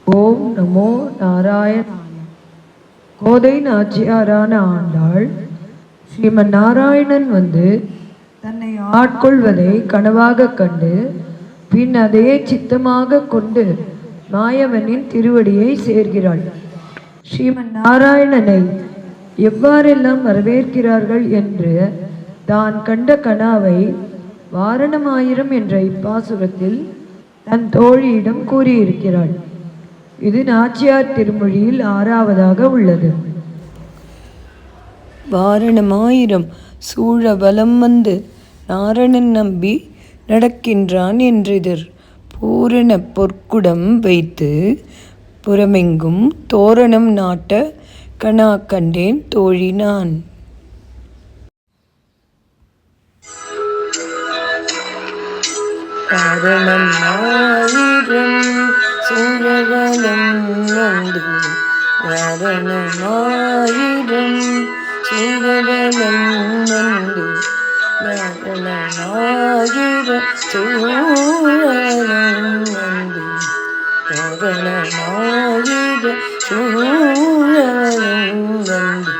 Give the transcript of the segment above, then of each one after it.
ஓம் நமோ நாராயணாய. கோதை நாச்சியாரான ஆண்டாள் ஸ்ரீமன் நாராயணன் வந்து தன்னை ஆட்கொள்வதை கனவாக கண்டு பின் அதையே சித்தமாக கொண்டு மாயவனின் திருவடியை சேர்கிறாள். ஸ்ரீமன் நாராயணனை எவ்வாறெல்லாம் வரவேற்கிறார்கள் என்று தான் கண்ட கனாவை வாரணமாயிரம் என்ற இப்பாசுரத்தில் தன் தோழியிடம் கூறியிருக்கிறாள். இது நாச்சியார் திருமொழியில் 6வதாக உள்ளது. வாரணமாயிரம் சூழ வலம் வந்து நாரணன் நம்பி நடக்கின்றான் என்றிதர் பூரண பொற்குடம் வைத்து புறமெங்கும் தோரணம் நாட்ட கனா கண்டேன் தோழி நான். காரணம் ஆயிரம் சூழவலம் வந்து வாரணமாயிரம் சூழவலம் வந்து வாரணமாயிரம் சூழவலம் வந்து வாரணமாயிரம் சூழவலம் வந்து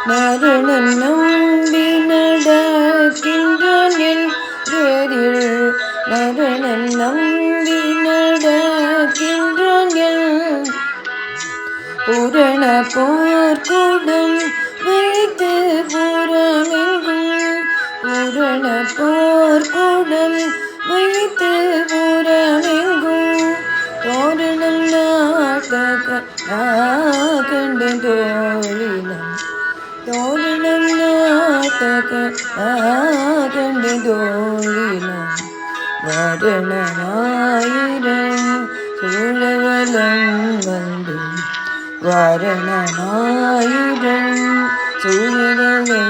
நாரணன் நம்பி நடக்கின்றான் என் நாரணன் நம்பி நடக்கின்றான் என் பூரண போர்க்குடம் வைத்து புறமெங்கும் பூரண போர்க்குடம் வைத்து புறமெங்கும் தோரணம் நாட்டக கண்டு தோழினம் தோரணம் நாட்டக கண்டு தோழினம் வாரணமாயிரம் சூழவலம் வந்து வாரணமாயிரம் சூழவலம்